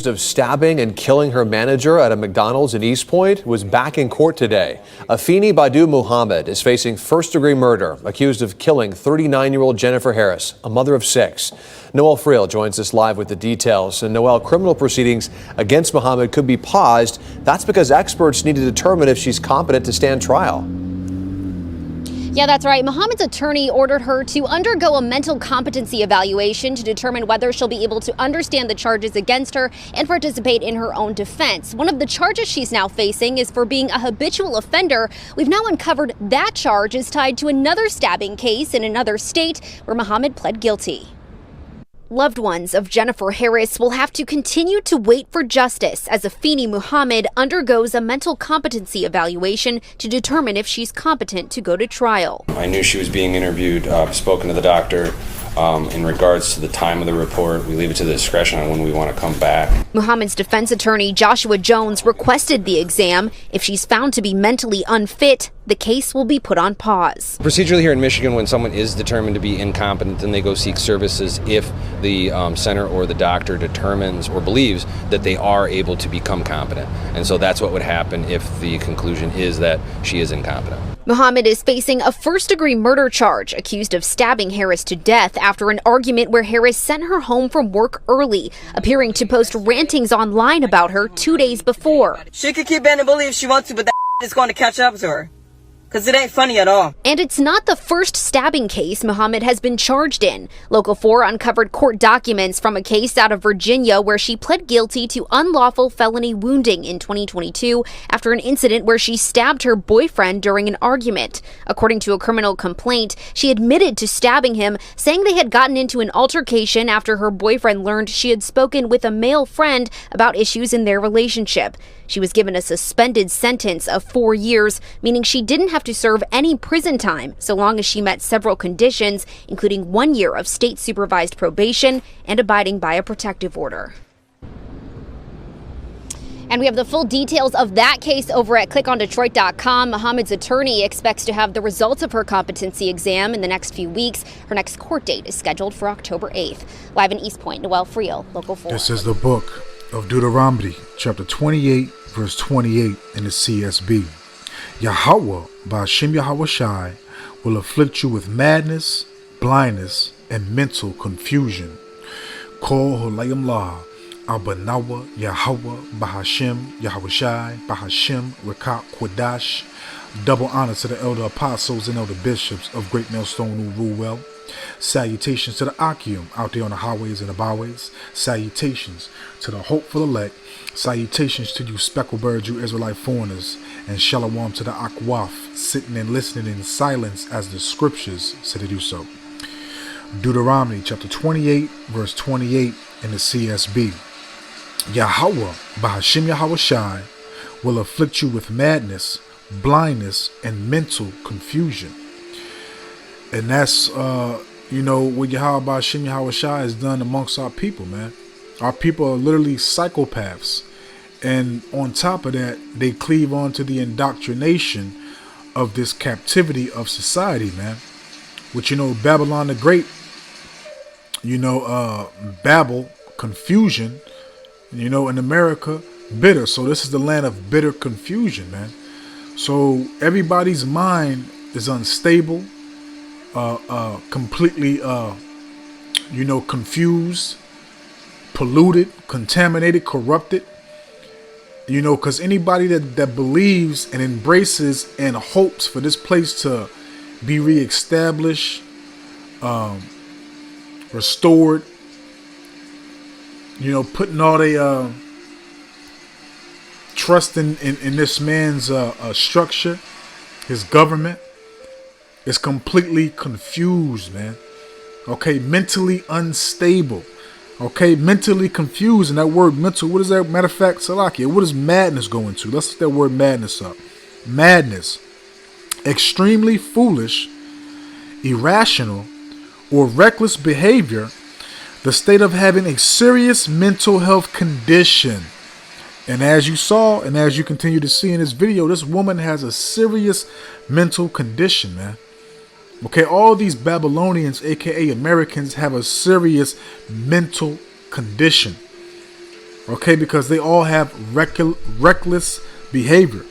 accused of stabbing and killing her manager at a McDonald's in East Point, was back in court today. Afeni Badu Muhammad is facing first-degree murder, accused of killing 39-year-old Jennifer Harris, a mother of 6. Noel Friel joins us live with the details. And Noel, criminal proceedings against Muhammad could be paused. That's because experts need to determine if she's competent to stand trial. Yeah, that's right. Muhammad's attorney ordered her to undergo a mental competency evaluation to determine whether she'll be able to understand the charges against her and participate in her own defense. One of the charges she's now facing is for being a habitual offender. We've now uncovered that charge is tied to another stabbing case in another state where Muhammad pled guilty. Loved ones of Jennifer Harris will have to continue to wait for justice as Afeni Muhammad undergoes a mental competency evaluation to determine if she's competent to go to trial. I knew she was being interviewed, spoken to the doctor. In regards to the time of the report, we leave it to the discretion on when we want to come back. Muhammad's defense attorney, Joshua Jones, requested the exam. If she's found to be mentally unfit, the case will be put on pause. Procedurally here in Michigan, when someone is determined to be incompetent, then they go seek services if the center or the doctor determines or believes that they are able to become competent. And so that's what would happen if the conclusion is that she is incompetent. Muhammad is facing a first-degree murder charge, accused of stabbing Harris to death after an argument where Harris sent her home from work early, appearing to post rantings online about her 2 days before. She could keep being a bully if she wants to, but that is going to catch up to her. Because it ain't funny at all. And it's not the first stabbing case Muhammad has been charged in. Local 4 uncovered court documents from a case out of Virginia where she pled guilty to unlawful felony wounding in 2022 after an incident where she stabbed her boyfriend during an argument. According to a criminal complaint, she admitted to stabbing him, saying they had gotten into an altercation after her boyfriend learned she had spoken with a male friend about issues in their relationship. She was given a suspended sentence of 4 years, meaning she didn't have to serve any prison time so long as she met several conditions, including 1 year of state-supervised probation and abiding by a protective order. And we have the full details of that case over at clickondetroit.com. Muhammad's attorney expects to have the results of her competency exam in the next few weeks. Her next court date is scheduled for October 8th. Live in East Point, Noel Friel, Local 4. This is the book of Deuteronomy, chapter 28, verse 28 in the CSB. Yahweh, Ba'ashem Yahweh Shai, will afflict you with madness, blindness, and mental confusion. Kol Holayim La, Abanawa, Yahweh, Ba'ashem Yahweh Shai, Ba'ashem Rekat Quadash. Double honor to the elder apostles and elder bishops of Great Millstone who rule well. Salutations to the Akim out there on the highways and the byways. Salutations to the hopeful elect. Salutations to you speckled birds, you Israelite foreigners. And shalom to the Akwaf, sitting and listening in silence as the scriptures say to do so. Deuteronomy chapter 28, verse 28 in the CSB. Yahweh, Ba'ashem Yahweh Shai, will afflict you with madness, blindness, and mental confusion. And that's, what Yahweh Ba'ashem Yahweh Shai has done amongst our people, man. Our people are literally psychopaths. And on top of that, they cleave on to the indoctrination of this captivity of society, man. Which, Babylon the Great, Babel, confusion, in America, bitter. So this is the land of bitter confusion, man. So everybody's mind is unstable, completely, confused, polluted, contaminated, corrupted. Because anybody that believes and embraces and hopes for this place to be reestablished, restored, putting all their trust in this man's structure, his government, is completely confused, man. Okay, mentally unstable. Okay, mentally confused. And that word mental, what is that? Matter of fact, Salakia, what does madness go into? Let's look that word madness up. Madness. Extremely foolish, irrational, or reckless behavior. The state of having a serious mental health condition. And as you saw, and as you continue to see in this video, this woman has a serious mental condition, man. Okay, all these Babylonians, aka Americans, have a serious mental condition. Okay, because they all have reckless behavior.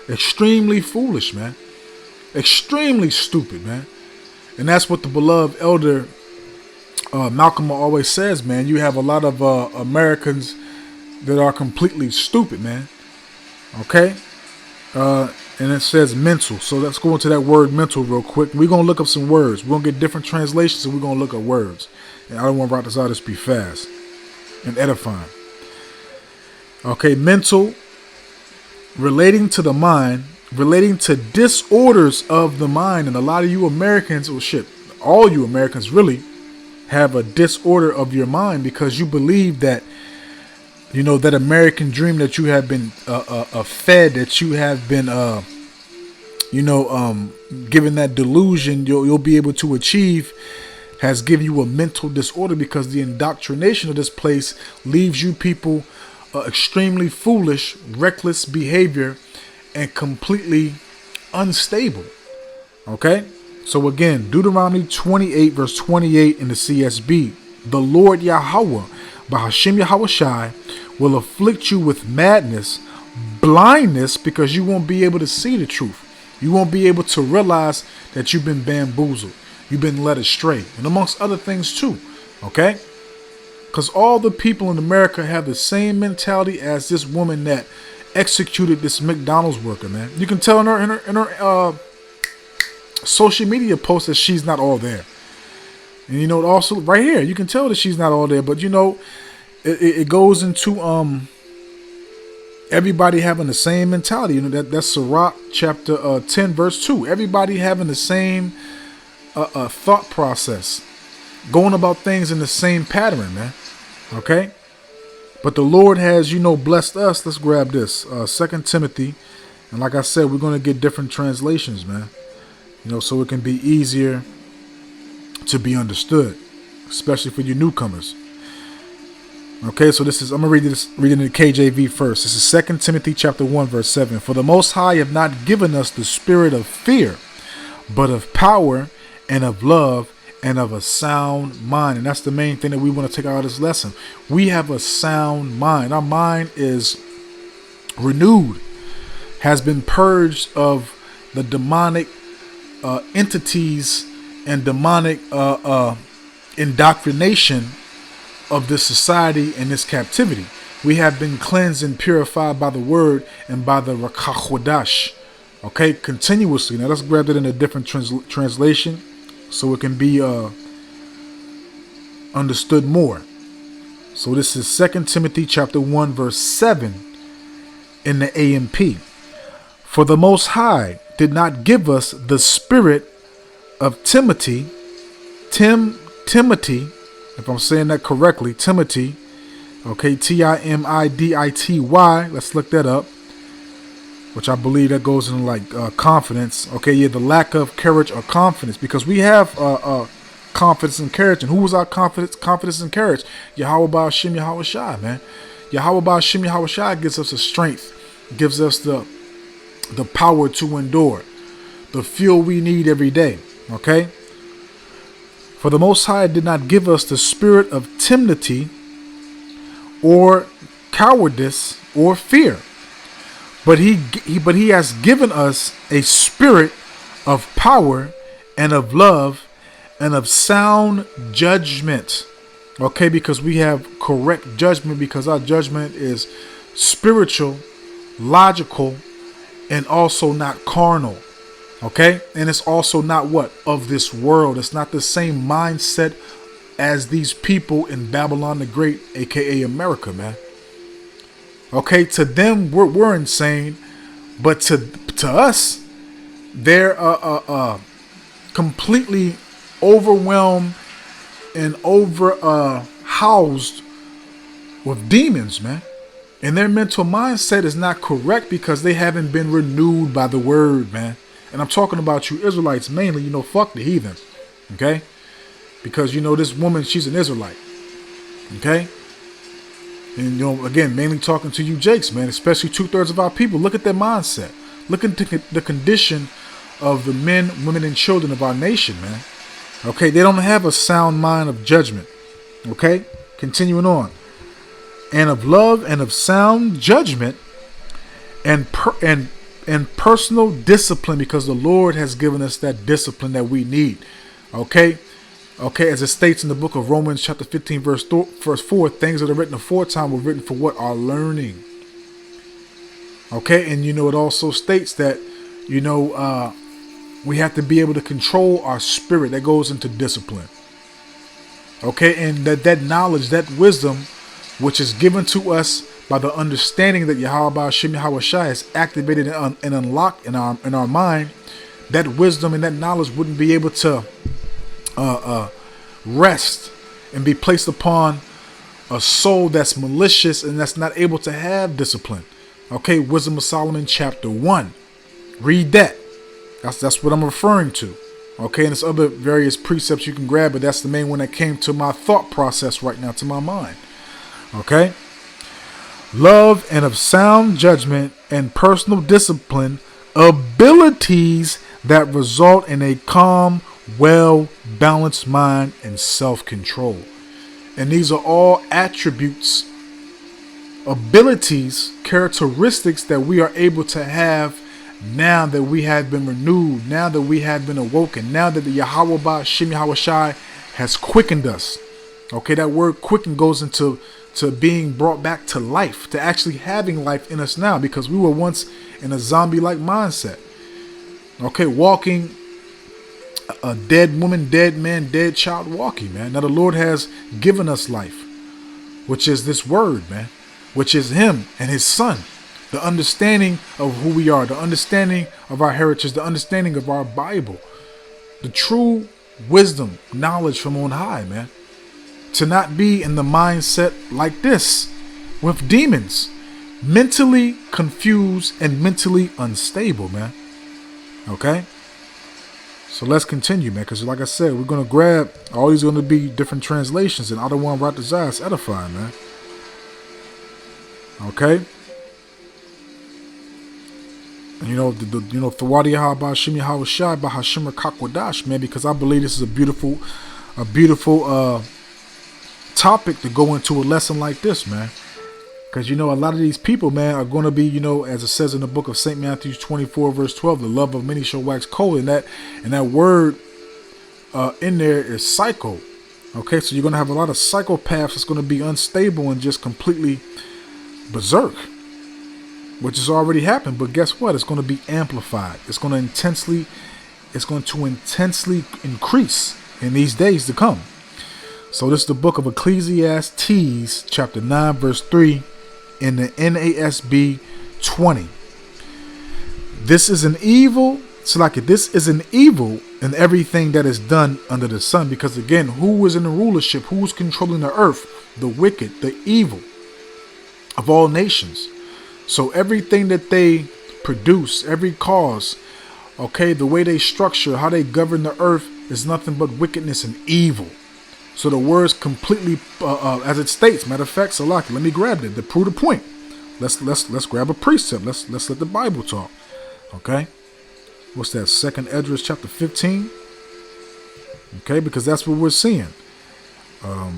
Extremely foolish, man. Extremely stupid, man. And that's what the beloved elder Malcolm always says, man. You have a lot of Americans that are completely stupid, man. Okay? And it says mental. So let's go into that word mental real quick. We're going to look up some words. We're going to get different translations and we're going to look at words. And I don't want to rock this out, just be fast and edifying. Okay, mental, relating to the mind, relating to disorders of the mind. And a lot of you Americans, all you Americans really have a disorder of your mind because you believe that, you know, that American dream that you have been fed, that you have been, given that delusion you'll be able to achieve, has given you a mental disorder because the indoctrination of this place leaves you people extremely foolish, reckless behavior, and completely unstable. Okay? So again, Deuteronomy 28 verse 28 in the CSB. The Lord Yahweh, Bahashim Yahawashi, will afflict you with madness, blindness, because you won't be able to see the truth. You won't be able to realize that you've been bamboozled. You've been led astray. And amongst other things too. Okay? Because all the people in America have the same mentality as this woman that executed this McDonald's worker, man. You can tell in her social media posts that she's not all there. And you know, also right here, you can tell that she's not all there. But you know, it goes into everybody having the same mentality. You know, that's Sirach chapter 10 verse 2. Everybody having the same thought process, going about things in the same pattern, man. Okay? But the Lord has, you know, blessed us. Let's grab this. 2 Timothy. And like I said, we're going to get different translations, man. You know, so it can be easier to be understood, especially for you newcomers. Okay, so this is, I'm going to read it in the KJV first. This is 2 Timothy chapter 1, verse 7. For the Most High have not given us the spirit of fear, but of power and of love and of a sound mind. And that's the main thing that we want to take out of this lesson. We have a sound mind. Our mind is renewed, has been purged of the demonic entities and demonic indoctrination of this society and this captivity. We have been cleansed and purified by the word and by the Rakachodash. Okay, continuously. Now let's grab it in a different translation so it can be understood more. So this is 2 Timothy chapter 1 verse 7 in the AMP. For the Most High did not give us the spirit of timidity, if I'm saying that correctly, Timothy, okay, Timidity, let's look that up, which I believe that goes in like confidence, okay, yeah, the lack of courage or confidence, because we have confidence and courage, and who was our confidence and courage? Yahweh Ba'ashim Yahawashi, man. Yahweh Ba'ashim Yahawashi gives us the strength, gives us the power to endure, the fuel we need every day, okay? For the Most High did not give us the spirit of timidity or cowardice or fear, but he has given us a spirit of power and of love and of sound judgment. Okay, because we have correct judgment, because our judgment is spiritual, logical, and also not carnal. Okay, and it's also not what? Of this world. It's not the same mindset as these people in Babylon the Great, aka America, man. Okay, to them we're insane, but to us, they're completely overwhelmed and housed with demons, man. And their mental mindset is not correct because they haven't been renewed by the word, man. And I'm talking about you Israelites mainly, you know, fuck the heathen, okay? Because, you know, this woman, she's an Israelite, okay? And, you know, again, mainly talking to you Jakes, man, especially 2/3 of our people. Look at their mindset. Look at the condition of the men, women, and children of our nation, man. Okay, they don't have a sound mind of judgment, okay? Continuing on. and of love and of sound judgment and personal discipline, because the Lord has given us that discipline that we need. Okay, as it states in the book of Romans chapter 15 verse 4, things that are written aforetime were written for what? Our learning. Okay, and it also states that we have to be able to control our spirit. That goes into discipline. Okay, and that knowledge, that wisdom, which is given to us by the understanding that Yahweh Shem Yahushai has activated and unlocked in our mind, that wisdom and that knowledge wouldn't be able to rest and be placed upon a soul that's malicious and that's not able to have discipline. Okay, Wisdom of Solomon chapter 1. Read that. That's what I'm referring to. Okay, and there's other various precepts you can grab, but that's the main one that came to my thought process right now, to my mind. Okay. Love and of sound judgment and personal discipline, abilities that result in a calm, well-balanced mind and self-control. And these are all attributes, abilities, characteristics that we are able to have now that we have been renewed, now that we have been awoken, now that the Yahweh Shem Yahushai has quickened us. Okay, that word quicken goes into being brought back to life, to actually having life in us now, because we were once in a zombie-like mindset. Okay, walking a dead woman, dead man, dead child walking, man. Now the Lord has given us life, which is this word, man, which is Him and His Son. The understanding of who we are, the understanding of our heritage, the understanding of our Bible, the true wisdom, knowledge from on high, man. To not be in the mindset like this with demons, mentally confused and mentally unstable, man. Okay? So let's continue, man, because like I said, we're going to grab, all these are going to be different translations, and I don't want to desire is edifying, man. Okay? And Thawadi Yahweh Shem Yahushai Bahashim Kakwadash, man, because I believe this is a beautiful topic to go into a lesson like this, man. Because a lot of these people, man, are going to be, as it says in the book of St. Matthew 24 verse 12, the love of many shall wax cold, and that word in there is psycho. Okay, so you're going to have a lot of psychopaths that's going to be unstable and just completely berserk, which has already happened. But guess what? It's going to be amplified. It's going to intensely increase in these days to come. So this is the book of Ecclesiastes chapter 9 verse 3 in the NASB 20. This is an evil, this is an evil in everything that is done under the sun. Because again, who is in the rulership? Who's controlling the earth? The wicked, the evil of all nations. So everything that they produce, every cause, okay, the way they structure, how they govern the earth is nothing but wickedness and evil. So the words completely, as it states, matter of fact, Salaki, let me grab it to prove the point. Let's grab a precept. Let's let the Bible talk. Okay, what's that? 2nd Esdras chapter 15. Okay, because that's what we're seeing. So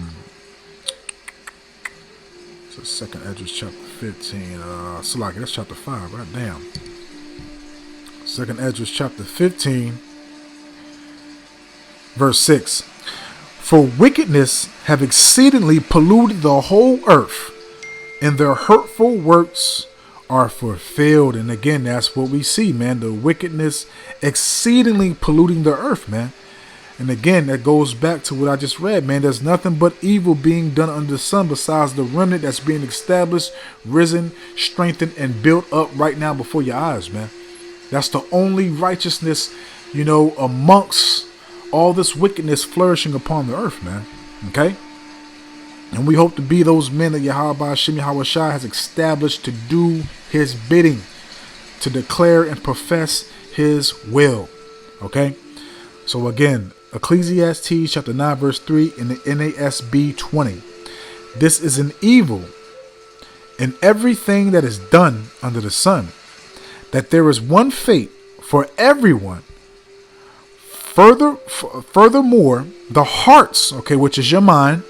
2nd Esdras chapter 15. Salaki, that's chapter 5. Right, damn. 2nd Esdras chapter 15, verse 6. For wickedness have exceedingly polluted the whole earth, and their hurtful works are fulfilled. And again, that's what we see, man. The wickedness exceedingly polluting the earth, man. And again, that goes back to what I just read, man. There's nothing but evil being done under the sun besides the remnant that's being established, risen, strengthened, and built up right now before your eyes, man. That's the only righteousness, amongst all this wickedness flourishing upon the earth, man. Okay? And we hope to be those men that Yahweh Shem Yahushai has established to do His bidding, to declare and profess His will. Okay? So again, Ecclesiastes chapter 9 verse 3 in the NASB 20. This is an evil in everything that is done under the sun, that there is one fate for everyone. Furthermore, the hearts, okay, which is your mind,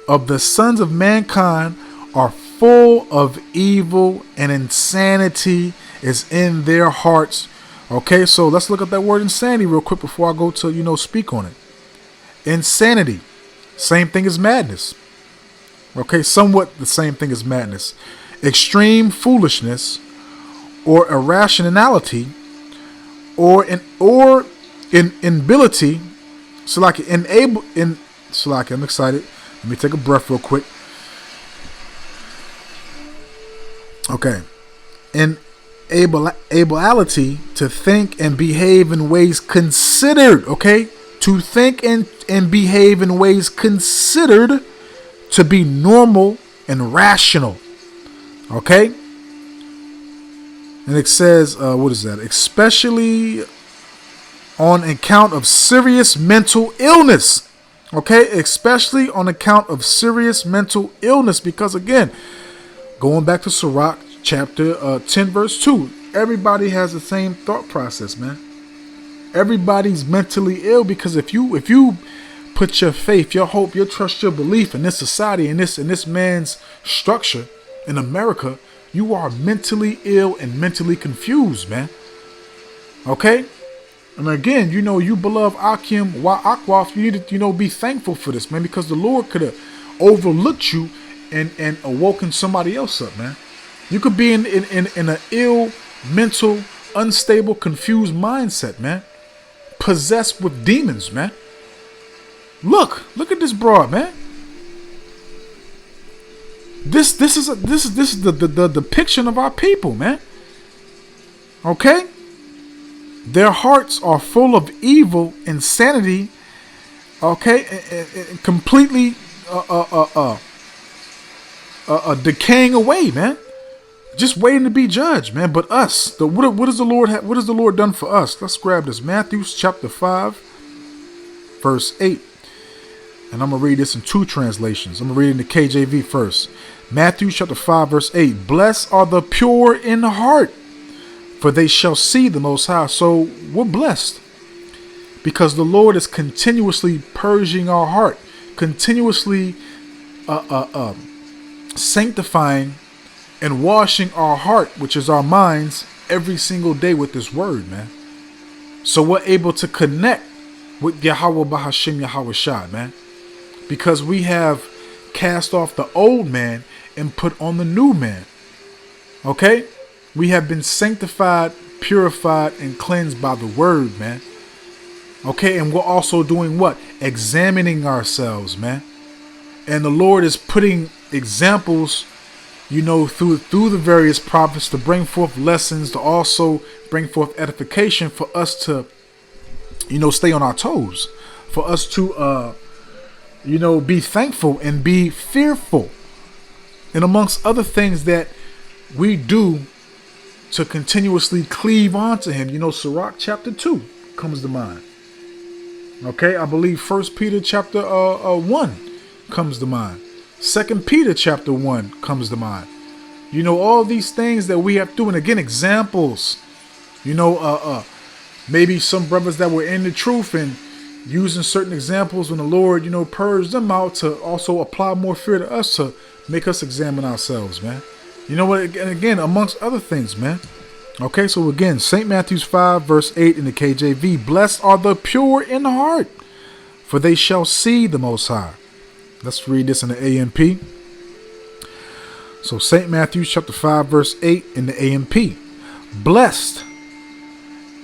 of the sons of mankind are full of evil, and insanity is in their hearts. Okay, so let's look at that word insanity real quick before I go to, speak on it. Insanity, same thing as madness. Okay, somewhat the same thing as madness. Extreme foolishness or irrationality or inability. So like I'm excited. Let me take a breath real quick. Okay. Inability to think and behave in ways considered, okay? To think and behave in ways considered to be normal and rational, okay? And it says, what is that? Especially on account of serious mental illness, okay? Especially on account of serious mental illness, because again, going back to Sirach chapter 10 verse 2, everybody has the same thought process, man. Everybody's mentally ill, because if you put your faith, your hope, your trust, your belief in this society, in this man's structure in America, you are mentally ill and mentally confused, man. Okay? And again, you beloved Akim wa Akwaf, you need to, be thankful for this, man, because the Lord could have overlooked you and awoken somebody else up, man. You could be in an ill, mental, unstable, confused mindset, man. Possessed with demons, man. Look at this broad, man. This is the depiction of our people, man. Okay? Their hearts are full of evil, insanity, okay, and completely decaying away, man. Just waiting to be judged, man. But us, what has the Lord done for us? Let's grab this. Matthew chapter 5, verse 8. And I'm going to read this in two translations. I'm going to read it in the KJV first. Matthew chapter 5, verse 8. Blessed are the pure in heart, for they shall see the Most High. So we're blessed because the Lord is continuously purging our heart, continuously sanctifying and washing our heart, which is our minds, every single day with this word, man. So we're able to connect with Yahweh Bahashim Yahweh Shai, man. Because we have cast off the old man and put on the new man. Okay? We have been sanctified, purified, and cleansed by the word, man. Okay? And we're also doing what? Examining ourselves, man. And the Lord is putting examples, through the various prophets to bring forth lessons, to also bring forth edification for us to, stay on our toes, for us to, be thankful and be fearful. And amongst other things that we do to continuously cleave onto him, Sirach chapter 2 comes to mind. Okay, I believe 1 Peter chapter 1 comes to mind. 2 Peter chapter 1 comes to mind. All these things that we have to do, and again, examples. Maybe some brothers that were in the truth and using certain examples when the Lord, purged them out to also apply more fear to us, to make us examine ourselves, man. And again, amongst other things, man. Okay, so again, St. Matthew's 5, verse 8 in the KJV. Blessed are the pure in heart, for they shall see the Most High. Let's read this in the AMP. So St. Matthew chapter 5, verse 8 in the AMP. Blessed,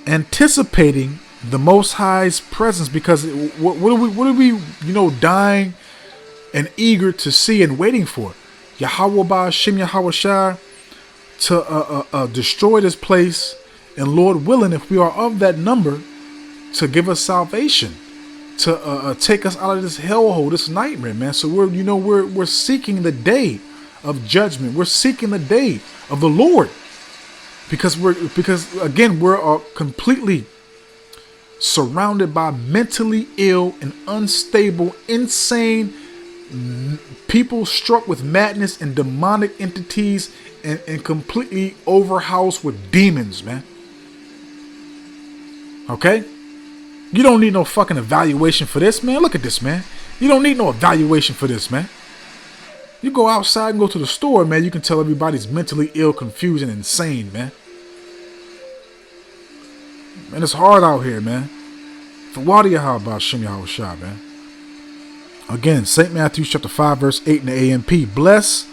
anticipating the Most High's presence, because what are we dying and eager to see and waiting for? Yahweh Ba'ashim Yahweh Shai to destroy this place, and Lord willing, if we are of that number, to give us salvation, to take us out of this hellhole, this nightmare, man. So we're seeking the day of judgment. We're seeking the day of the Lord, because again we're completely surrounded by mentally ill and unstable, insane people struck with madness and demonic entities, and completely overhoused with demons, man. Okay? You don't need no fucking evaluation for this, man. Look at this, man. You don't need no evaluation for this, man. You go outside and go to the store, man, you can tell everybody's mentally ill, confused, and insane, man. Man, it's hard out here, man. Fawadiyaha Shem Yahushua, man. Again, St. Matthew chapter 5, verse 8 in the AMP. Bless,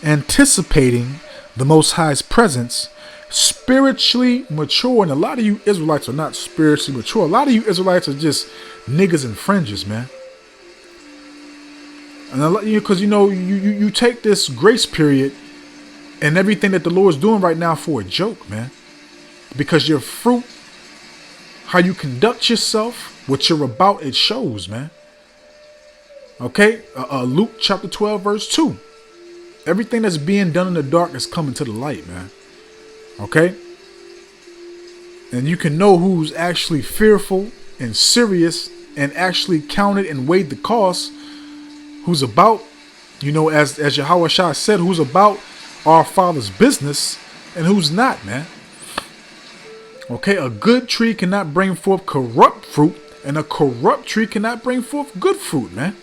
anticipating the Most High's presence, spiritually mature. And a lot of you Israelites are not spiritually mature. A lot of you Israelites are just niggas and fringes, man. And a lot, because you take this grace period and everything that the Lord's doing right now for a joke, man. Because your fruit, how you conduct yourself, what you're about, it shows, man. Okay, Luke chapter 12, verse 2. Everything that's being done in the dark is coming to the light, man. Okay? And you can know who's actually fearful and serious and actually counted and weighed the cost. Who's about, as Yahweh Shah said, who's about our Father's business and who's not, man. Okay, a good tree cannot bring forth corrupt fruit, and a corrupt tree cannot bring forth good fruit, man.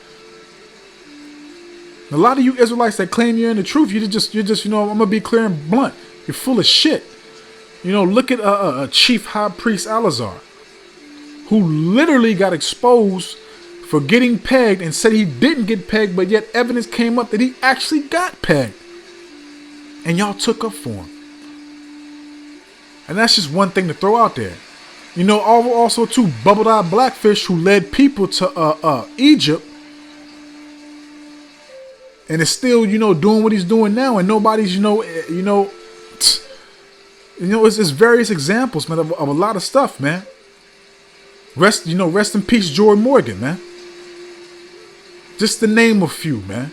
A lot of you Israelites that claim you're in the truth, you're just, I'm gonna be clear and blunt. You're full of shit. Look at Chief High Priest Alazar, who literally got exposed for getting pegged and said he didn't get pegged, but yet evidence came up that he actually got pegged. And y'all took up for him. And that's just one thing to throw out there. Also too, Bubbled Eye Blackfish, who led people to Egypt, and is still, doing what he's doing now, and nobody's, it's various examples, man, of a lot of stuff, man. Rest in peace, Joy Morgan, man. Just to name a few, man.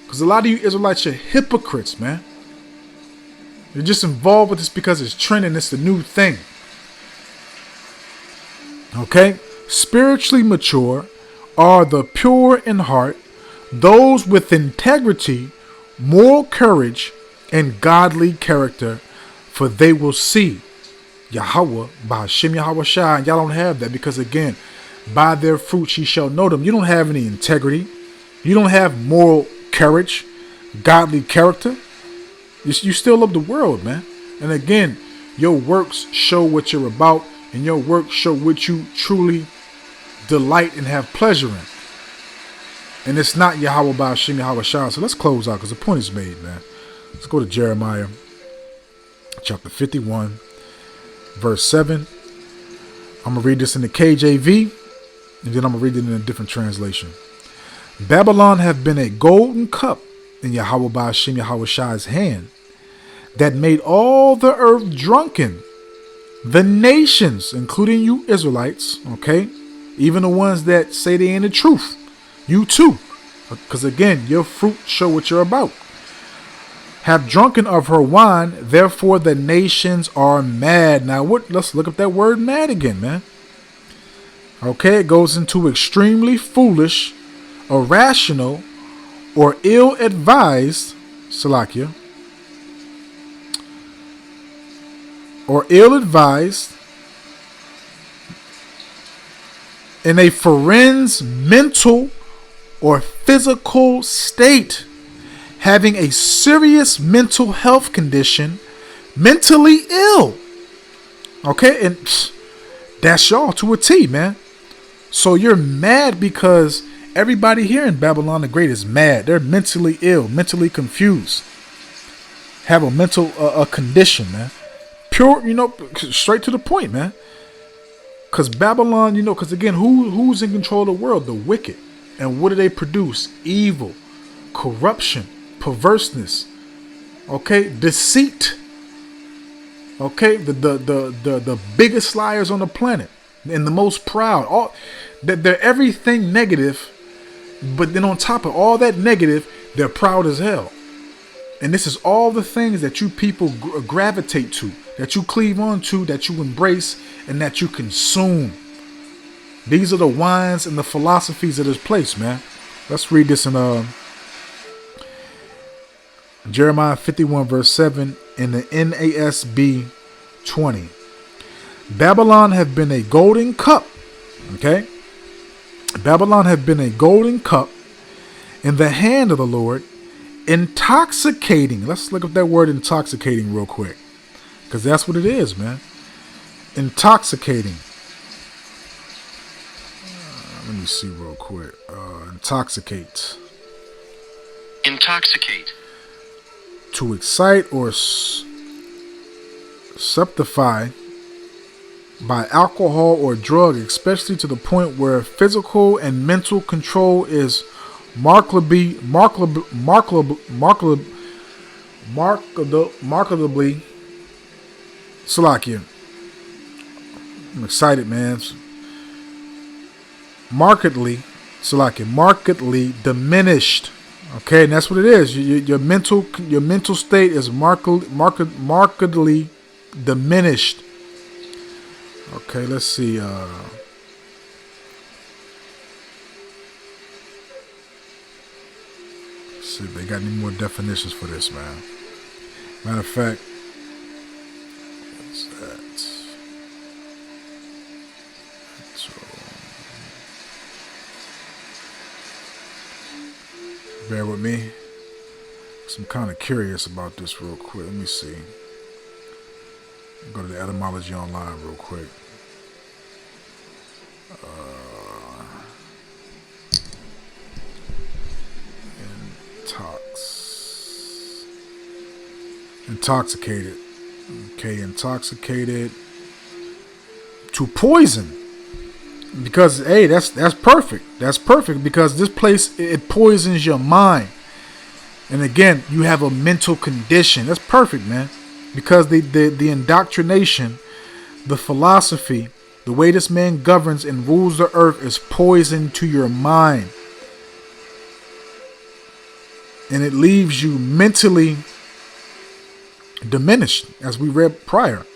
Because a lot of you Israelites are hypocrites, man. You're just involved with this because it's trending. It's the new thing. Okay? Spiritually mature are the pure in heart, those with integrity, moral courage, and godly character, for they will see Yahweh by Shem Yahweh Shai. And y'all don't have that because, again, by their fruits ye shall know them. You don't have any integrity. You don't have moral courage, godly character. You still of the world, man. And again, your works show what you're about, and your works show what you truly delight and have pleasure in. And it's not Yahweh by Shem Yahweh Shai. So let's close out because the point is made, man. Let's go to Jeremiah chapter 51, verse 7. I'm going to read this in the KJV, and then I'm going to read it in a different translation. Babylon have been a golden cup in Yahweh by Shem Yahweh Shai's hand that made all the earth drunken. The nations, including you Israelites, okay, even the ones that say they ain't the truth, you too, because again, your fruit show what you're about, have drunken of her wine, therefore the nations are mad. Now, let's look up that word mad again, man. Okay, it goes into extremely foolish, irrational, or ill-advised, Salakia, or ill-advised, in a foren's mental or physical state, having a serious mental health condition, mentally ill. Okay, and that's y'all to a T, man. So you're mad because everybody here in Babylon the Great is mad. They're mentally ill, mentally confused, have a mental condition, man. Pure, straight to the point, man. Because Babylon, because again, who's in control of the world? The wicked. And what do they produce? Evil, corruption, perverseness, okay, deceit, okay, the biggest liars on the planet and the most proud. All they're everything negative, but then on top of all that negative, they're proud as hell. And this is all the things that you people gravitate to, that you cleave on to, that you embrace, and that you consume. These are the wines and the philosophies of this place, man. Let's read this in Jeremiah 51 verse 7 in the NASB 20. Babylon have been a golden cup. Okay. Babylon have been a golden cup in the hand of the Lord, Intoxicating. Let's look up that word intoxicating real quick, because that's what it is, man. Intoxicating. Let me see real quick. Intoxicate. Intoxicate. To excite or subtify by alcohol or drug, especially to the point where physical and mental control is markedly Salakia. I'm excited, man. Markedly diminished. Okay, and that's what it is. Your mental state is markedly diminished. Okay, let's see. See if they got any more definitions for this, man. Matter of fact, what's that? So, bear with me. I'm kind of curious about this real quick. Let me see. Go to the etymology online real quick. Intoxicated. Okay, intoxicated. To poison. Because, hey, that's perfect. That's perfect because this place, it poisons your mind. And again, you have a mental condition. That's perfect, man. Because the indoctrination, the philosophy, the way this man governs and rules the earth is poison to your mind. And it leaves you mentally diminished, as we read prior.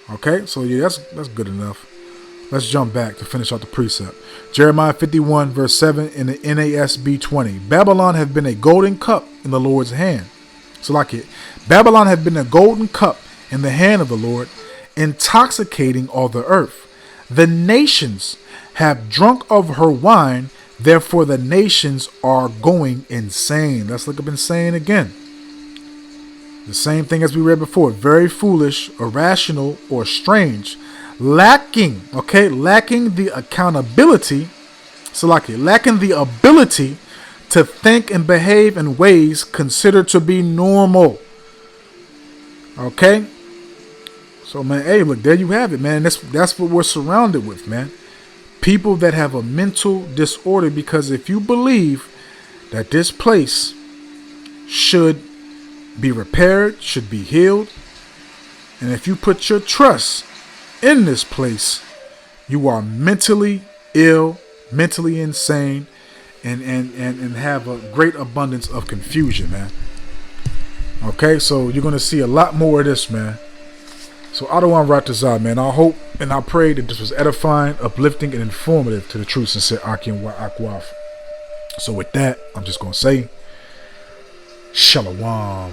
Okay, so yeah, that's good enough. Let's jump back to finish out the precept. Jeremiah 51 verse 7 in the NASB 20. Babylon have been a golden cup in the Lord's hand. So like it, Babylon have been a golden cup in the hand of the Lord, intoxicating all the earth. The nations have drunk of her wine, therefore the nations are going insane. Let's look up insane again. The same thing as we read before. Very foolish, irrational, or strange. Lacking the accountability. So like it, lacking the ability to think and behave in ways considered to be normal. Okay? So man, hey, look, there you have it, man. That's what we're surrounded with, man. People that have a mental disorder, because if you believe that this place should be repaired, should be healed, and if you put your trust in this place, you are mentally ill, mentally insane, and have a great abundance of confusion, man. Okay, so you're gonna see a lot more of this, man. So Adawan Ratazah, man. I hope and I pray that this was edifying, uplifting, and informative to the true sincere Aki and Akwaf. So with that, I'm just gonna say Shalom.